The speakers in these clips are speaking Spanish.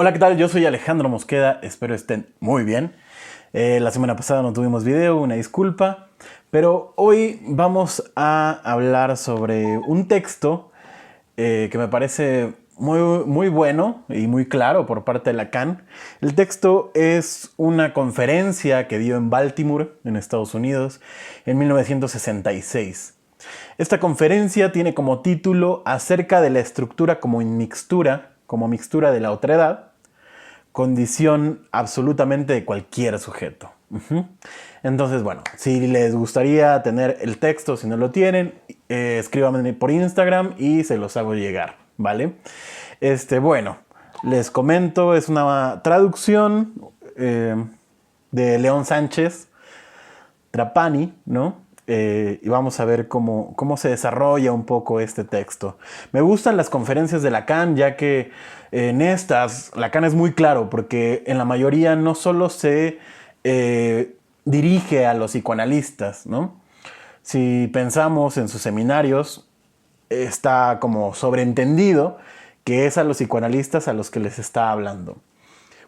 Hola, ¿qué tal? Yo soy Alejandro Mosqueda, espero estén muy bien. La semana pasada no tuvimos video, una disculpa, pero hoy vamos a hablar sobre un texto que me parece muy bueno y muy claro por parte de Lacan. El texto es una conferencia que dio en Baltimore, en Estados Unidos, en 1966. Esta conferencia tiene como título Acerca de la estructura como mixtura de la otredad, condición absolutamente de cualquier sujeto. Entonces, bueno, si les gustaría tener el texto, si no lo tienen, escríbanme por Instagram y se los hago llegar, ¿vale? Bueno, les comento, es una traducción de León Sánchez Trapani, ¿no? Y vamos a ver cómo se desarrolla un poco este texto. Me gustan las conferencias de Lacan, ya que en estas Lacan es muy claro, porque en la mayoría no solo se dirige a los psicoanalistas, ¿no? Si pensamos en sus seminarios, está como sobreentendido que es a los psicoanalistas a los que les está hablando.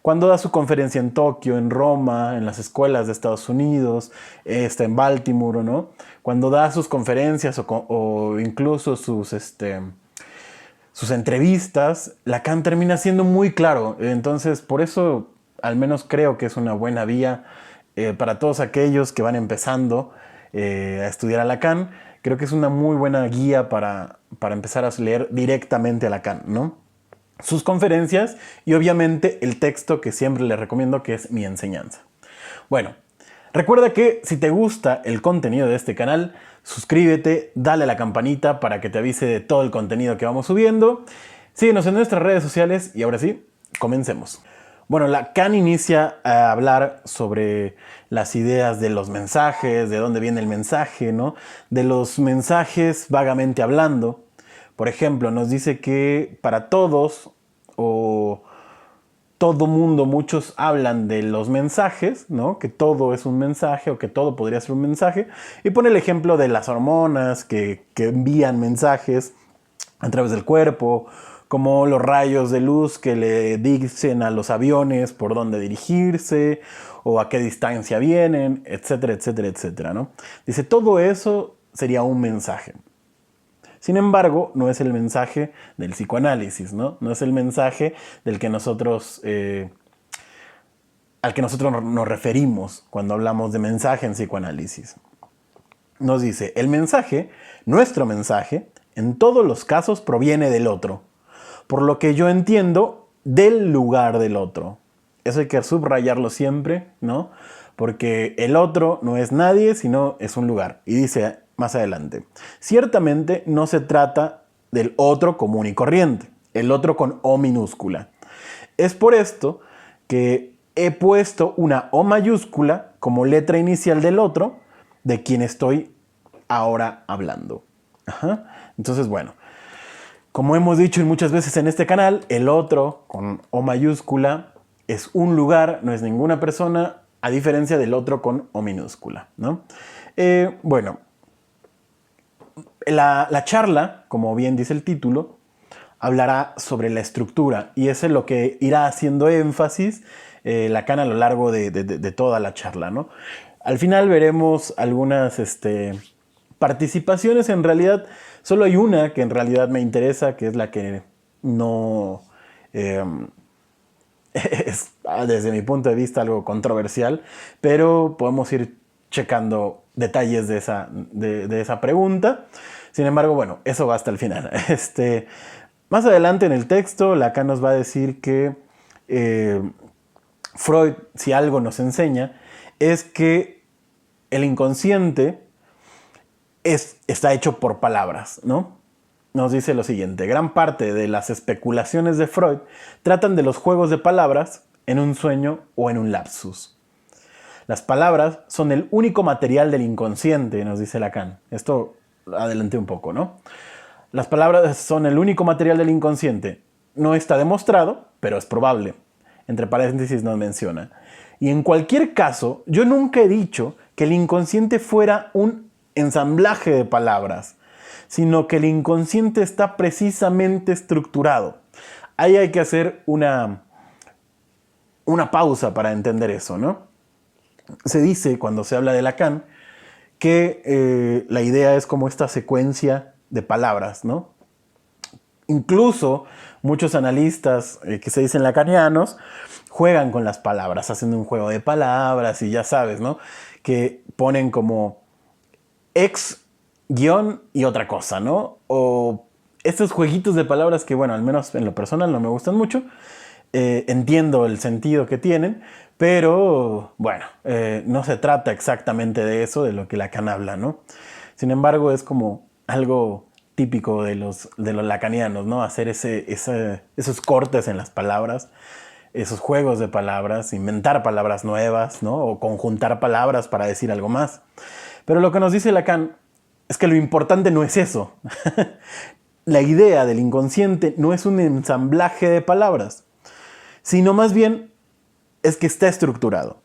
Cuando da su conferencia en Tokio, en Roma, en las escuelas de Estados Unidos, está en Baltimore, ¿no? Cuando da sus conferencias o incluso sus entrevistas, Lacan termina siendo muy claro. Entonces, por eso, al menos creo que es una buena vía para todos aquellos que van empezando a estudiar a Lacan. Creo que es una muy buena guía para empezar a leer directamente a Lacan, ¿no? Sus conferencias y obviamente el texto que siempre les recomiendo, que es Mi enseñanza. Bueno, recuerda que si te gusta el contenido de este canal, suscríbete, dale a la campanita para que te avise de todo el contenido que vamos subiendo. Síguenos en nuestras redes sociales y ahora sí, comencemos. Bueno, Lacan inicia a hablar sobre las ideas de los mensajes, de dónde viene el mensaje, ¿no? De los mensajes vagamente hablando. Por ejemplo, nos dice que para todos o todo mundo, muchos hablan de los mensajes, ¿no? Que todo es un mensaje o que todo podría ser un mensaje. Y pone el ejemplo de las hormonas que envían mensajes a través del cuerpo, como los rayos de luz que le dicen a los aviones por dónde dirigirse o a qué distancia vienen, etcétera, etcétera, etcétera, ¿no? Dice, todo eso sería un mensaje. Sin embargo, no es el mensaje del psicoanálisis, ¿no? No es el mensaje del que al que nosotros nos referimos cuando hablamos de mensaje en psicoanálisis. Nos dice, el mensaje, nuestro mensaje, en todos los casos proviene del otro, por lo que yo entiendo del lugar del otro. Eso hay que subrayarlo siempre, ¿no? Porque el otro no es nadie, sino es un lugar. Y dice más adelante, ciertamente no se trata del otro común y corriente, el otro con O minúscula. Es por esto que he puesto una O mayúscula como letra inicial del otro, de quien estoy ahora hablando. Entonces, bueno, como hemos dicho muchas veces en este canal, el otro con O mayúscula es un lugar, no es ninguna persona, a diferencia del otro con O minúscula, ¿no? Bueno, la charla, como bien dice el título, hablará sobre la estructura y eso es lo que irá haciendo énfasis Lacan a lo largo de toda la charla, ¿no? Al final veremos algunas participaciones. En realidad solo hay una que en realidad me interesa, que es la que no es desde mi punto de vista algo controversial, pero podemos ir checando detalles de esa pregunta. Sin embargo, bueno, eso va hasta el final. Más adelante en el texto, Lacan nos va a decir que Freud, si algo nos enseña, es que el inconsciente está hecho por palabras, ¿no? Nos dice lo siguiente, gran parte de las especulaciones de Freud tratan de los juegos de palabras en un sueño o en un lapsus. Las palabras son el único material del inconsciente, nos dice Lacan. Esto adelanté un poco, ¿no? Las palabras son el único material del inconsciente. No está demostrado, pero es probable. Entre paréntesis nos menciona. Y en cualquier caso, yo nunca he dicho que el inconsciente fuera un ensamblaje de palabras, sino que el inconsciente está precisamente estructurado. Ahí hay que hacer una una pausa para entender eso, ¿no? Se dice, cuando se habla de Lacan, que la idea es como esta secuencia de palabras, ¿no? Incluso muchos analistas que se dicen lacanianos juegan con las palabras, hacen un juego de palabras y ya sabes, ¿no? Que ponen como ex, guión y otra cosa, ¿no? O estos jueguitos de palabras que, bueno, al menos en lo personal no me gustan mucho. Entiendo el sentido que tienen, pero bueno, no se trata exactamente de eso, de lo que Lacan habla, ¿no? Sin embargo, es como algo típico de los lacanianos, ¿no? Hacer esos cortes en las palabras, esos juegos de palabras, inventar palabras nuevas, ¿no? O conjuntar palabras para decir algo más. Pero lo que nos dice Lacan es que lo importante no es eso. La idea del inconsciente no es un ensamblaje de palabras, sino más bien es que está estructurado.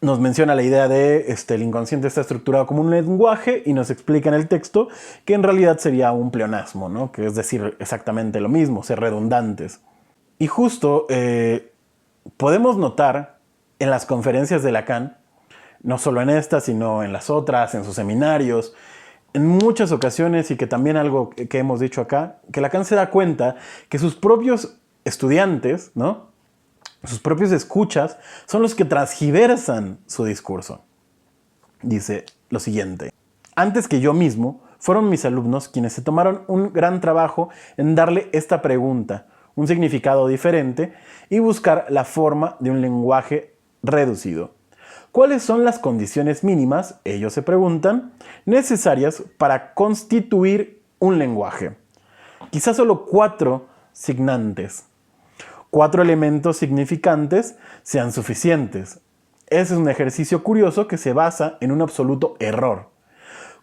Nos menciona la idea de el inconsciente está estructurado como un lenguaje y nos explica en el texto que en realidad sería un pleonasmo, ¿no? Que es decir exactamente lo mismo, ser redundantes. Y justo podemos notar en las conferencias de Lacan, no solo en esta, sino en las otras, en sus seminarios, en muchas ocasiones, y que también algo que hemos dicho acá, que Lacan se da cuenta que sus propios estudiantes, ¿no? Sus propios escuchas son los que transgiversan su discurso. Dice lo siguiente: antes que yo mismo, fueron mis alumnos quienes se tomaron un gran trabajo en darle esta pregunta, un significado diferente y buscar la forma de un lenguaje reducido. ¿Cuáles son las condiciones mínimas, ellos se preguntan, necesarias para constituir un lenguaje? Quizás solo 4 signantes, 4 elementos significantes sean suficientes. Ese es un ejercicio curioso que se basa en un absoluto error,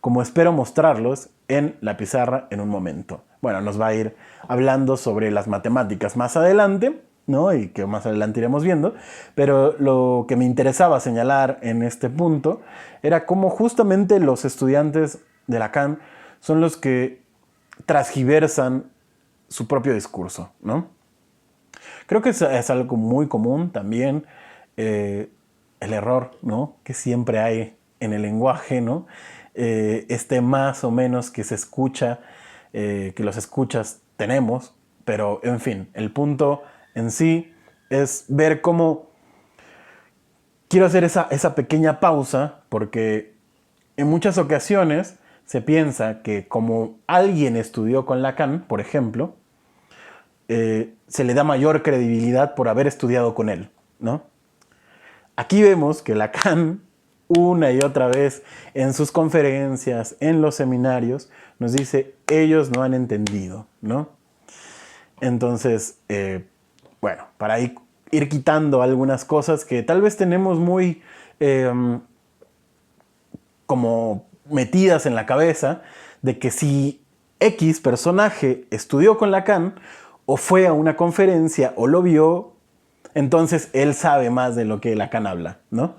como espero mostrarlos en la pizarra en un momento. Bueno, nos va a ir hablando sobre las matemáticas más adelante, ¿no? Y que más adelante iremos viendo, pero lo que me interesaba señalar en este punto era cómo justamente los estudiantes de Lacan son los que transgiversan su propio discurso, ¿no? Creo que es algo muy común también, el error, ¿no? Que siempre hay en el lenguaje, ¿no? Más o menos que se escucha, que los escuchas tenemos, pero en fin, el punto en sí es ver cómo quiero hacer esa pequeña pausa, porque en muchas ocasiones se piensa que como alguien estudió con Lacan, por ejemplo, se le da mayor credibilidad por haber estudiado con él, ¿no? Aquí vemos que Lacan, una y otra vez en sus conferencias, en los seminarios, nos dice, ellos no han entendido, ¿no? Entonces, bueno, para ir quitando algunas cosas que tal vez tenemos muy como metidas en la cabeza, de que si X personaje estudió con Lacan, o fue a una conferencia, o lo vio, entonces él sabe más de lo que Lacan habla, ¿no?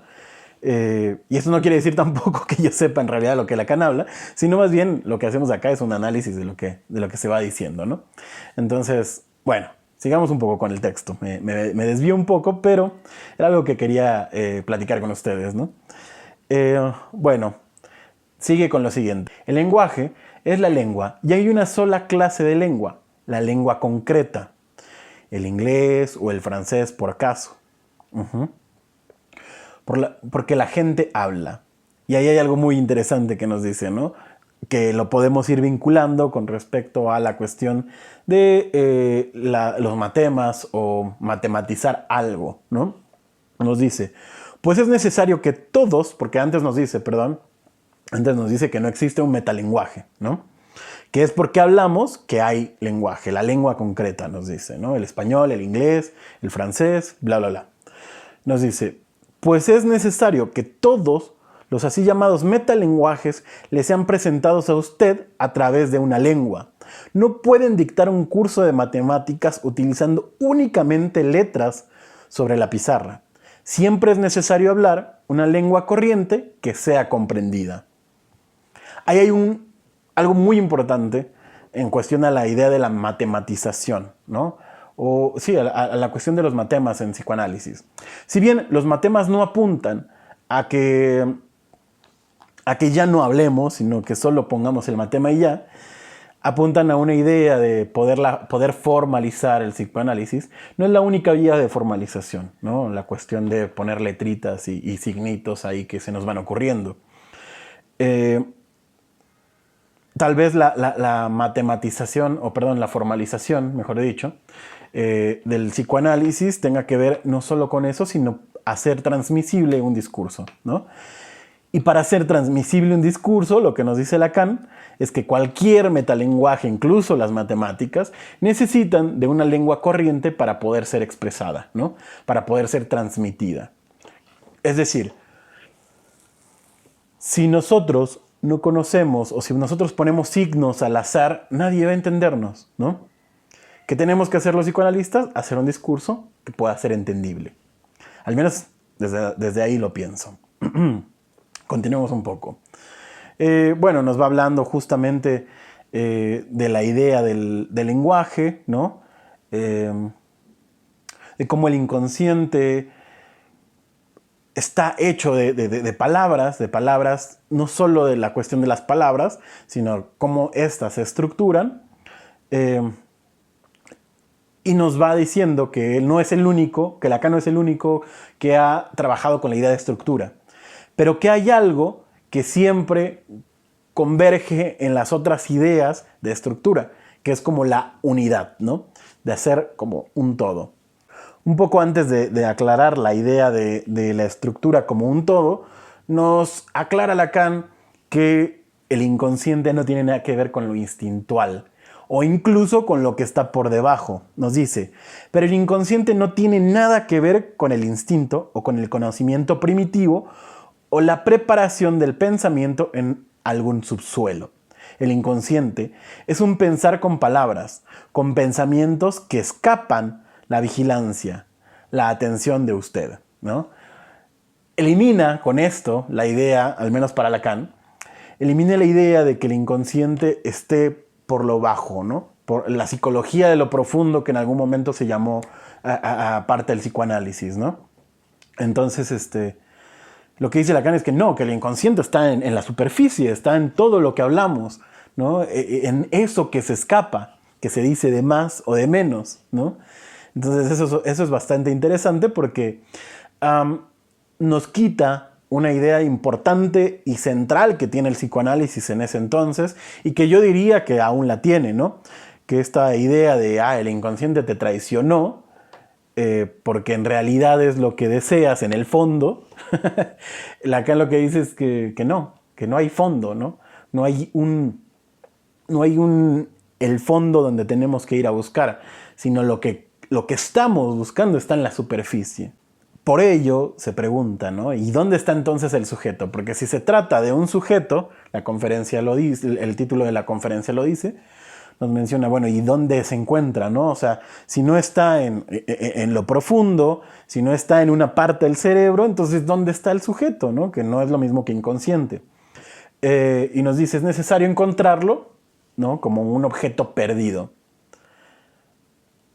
Y eso no quiere decir tampoco que yo sepa en realidad lo que Lacan habla, sino más bien lo que hacemos acá es un análisis de lo que se va diciendo, ¿no? Entonces, bueno, sigamos un poco con el texto. Me desvío un poco, pero era algo que quería platicar con ustedes, ¿no? Bueno, sigue con lo siguiente. El lenguaje es la lengua y hay una sola clase de lengua, la lengua concreta. El inglés o el francés, por caso. Porque la gente habla. Y ahí hay algo muy interesante que nos dice, ¿no? Que lo podemos ir vinculando con respecto a la cuestión de los matemas o matematizar algo, ¿no? Nos dice, pues es necesario que todos, porque antes nos dice que no existe un metalenguaje, ¿no? Que es porque hablamos que hay lenguaje, la lengua concreta, nos dice, ¿no? El español, el inglés, el francés, bla, bla, bla. Nos dice, pues es necesario que todos los así llamados metalenguajes le sean presentados a usted a través de una lengua. No pueden dictar un curso de matemáticas utilizando únicamente letras sobre la pizarra. Siempre es necesario hablar una lengua corriente que sea comprendida. Ahí hay algo muy importante en cuestión a la idea de la matematización, ¿no? o sí, a la cuestión de los matemas en psicoanálisis. Si bien los matemas no apuntan a que ya no hablemos, sino que solo pongamos el matema y ya, apuntan a una idea de poder formalizar el psicoanálisis. No es la única vía de formalización, ¿no? La cuestión de poner letritas y signitos ahí que se nos van ocurriendo. Tal vez la matematización, o perdón, la formalización, mejor dicho, del psicoanálisis tenga que ver no solo con eso, sino hacer transmisible un discurso, ¿no? Y para hacer transmisible un discurso, lo que nos dice Lacan es que cualquier metalenguaje, incluso las matemáticas, necesitan de una lengua corriente para poder ser expresada, ¿no? Para poder ser transmitida. Es decir, si nosotros no conocemos o si nosotros ponemos signos al azar, nadie va a entendernos, ¿no? ¿Qué tenemos que hacer los psicoanalistas? Hacer un discurso que pueda ser entendible. Al menos desde ahí lo pienso. Continuemos un poco. Bueno, nos va hablando justamente de la idea del lenguaje, ¿no? De cómo el inconsciente está hecho de palabras, no solo de la cuestión de las palabras, sino cómo éstas se estructuran. Y nos va diciendo que él no es el único, que Lacan no es el único que ha trabajado con la idea de estructura, pero que hay algo que siempre converge en las otras ideas de estructura, que es como la unidad, ¿no? De hacer como un todo. Un poco antes de aclarar la idea de la estructura como un todo, nos aclara Lacan que el inconsciente no tiene nada que ver con lo instintual, o incluso con lo que está por debajo. Nos dice, pero el inconsciente no tiene nada que ver con el instinto o con el conocimiento primitivo o la preparación del pensamiento en algún subsuelo. El inconsciente es un pensar con palabras, con pensamientos que escapan la vigilancia, la atención de usted, ¿no? Elimina con esto la idea, al menos para Lacan, elimina la idea de que el inconsciente esté por lo bajo, ¿no? Por la psicología de lo profundo que en algún momento se llamó a parte del psicoanálisis, ¿no? Entonces, lo que dice Lacan es que no, que el inconsciente está en la superficie, está en todo lo que hablamos, ¿no? En eso que se escapa, que se dice de más o de menos, ¿no? Entonces eso es bastante interesante porque nos quita una idea importante y central que tiene el psicoanálisis en ese entonces y que yo diría que aún la tiene, ¿no? Que esta idea de, el inconsciente te traicionó porque en realidad es lo que deseas en el fondo. Lacan lo que dice es que no hay fondo, ¿no? No hay el fondo donde tenemos que ir a buscar, sino lo que estamos buscando está en la superficie. Por ello se pregunta, ¿no? ¿Y dónde está entonces el sujeto? Porque si se trata de un sujeto, la conferencia lo dice, el título de la conferencia lo dice, nos menciona, bueno, ¿y dónde se encuentra, no? O sea, si no está en lo profundo, si no está en una parte del cerebro, entonces ¿dónde está el sujeto, no? Que no es lo mismo que inconsciente. Y nos dice, es necesario encontrarlo, ¿no? Como un objeto perdido.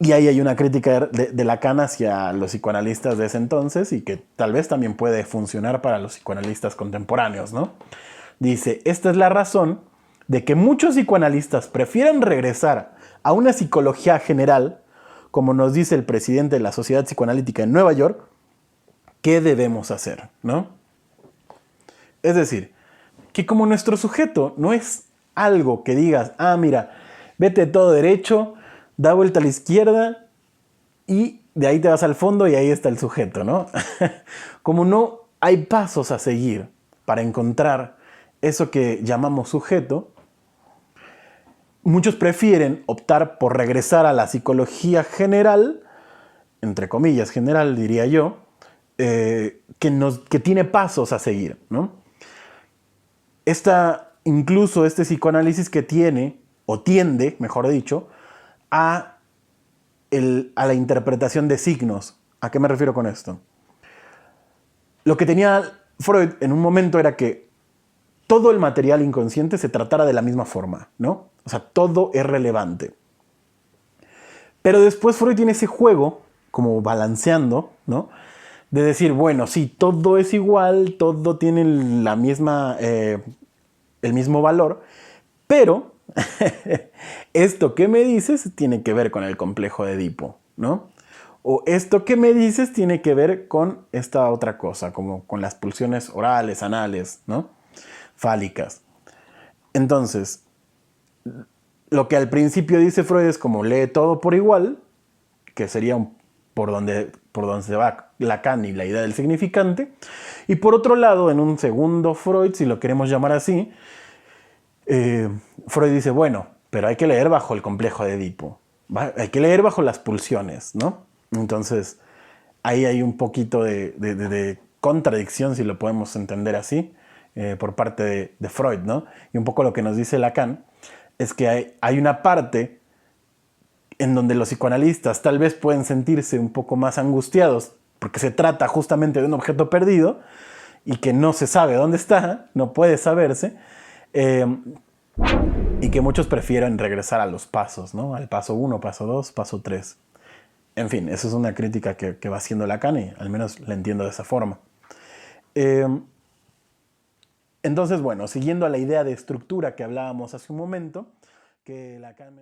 Y ahí hay una crítica de Lacan hacia los psicoanalistas de ese entonces y que tal vez también puede funcionar para los psicoanalistas contemporáneos, ¿no? Dice, esta es la razón de que muchos psicoanalistas prefieren regresar a una psicología general, como nos dice el presidente de la Sociedad Psicoanalítica en Nueva York, ¿qué debemos hacer, no? Es decir, que como nuestro sujeto no es algo que digas, mira, vete todo derecho, da vuelta a la izquierda y de ahí te vas al fondo y ahí está el sujeto, ¿no? Como no hay pasos a seguir para encontrar eso que llamamos sujeto, muchos prefieren optar por regresar a la psicología general, entre comillas general diría yo, que tiene pasos a seguir, ¿no? Incluso este psicoanálisis que tiene, o tiende, mejor dicho, a la interpretación de signos. ¿A qué me refiero con esto? Lo que tenía Freud en un momento era que todo el material inconsciente se tratara de la misma forma, ¿no? O sea, todo es relevante. Pero después Freud tiene ese juego, como balanceando, ¿no? De decir, bueno, sí, todo es igual, todo tiene la misma, el mismo valor, pero esto que me dices tiene que ver con el complejo de Edipo, ¿no? O esto que me dices tiene que ver con esta otra cosa, como con las pulsiones orales, anales, ¿no? Fálicas. Entonces, lo que al principio dice Freud es como lee todo por igual, que sería por donde se va Lacan y la idea del significante. Y por otro lado, en un segundo Freud, si lo queremos llamar así, Freud dice, bueno, pero hay que leer bajo el complejo de Edipo. Hay que leer bajo las pulsiones, ¿no? Entonces, ahí hay un poquito de contradicción, si lo podemos entender así, por parte de Freud, ¿no? Y un poco lo que nos dice Lacan es que hay una parte en donde los psicoanalistas tal vez pueden sentirse un poco más angustiados porque se trata justamente de un objeto perdido y que no se sabe dónde está, no puede saberse, eh, y que muchos prefieren regresar a los pasos, ¿no? Al paso 1, paso 2, paso 3. En fin, eso es una crítica que va haciendo Lacan y al menos la entiendo de esa forma. Eh, entonces, bueno, siguiendo a la idea de estructura que hablábamos hace un momento, que Lacan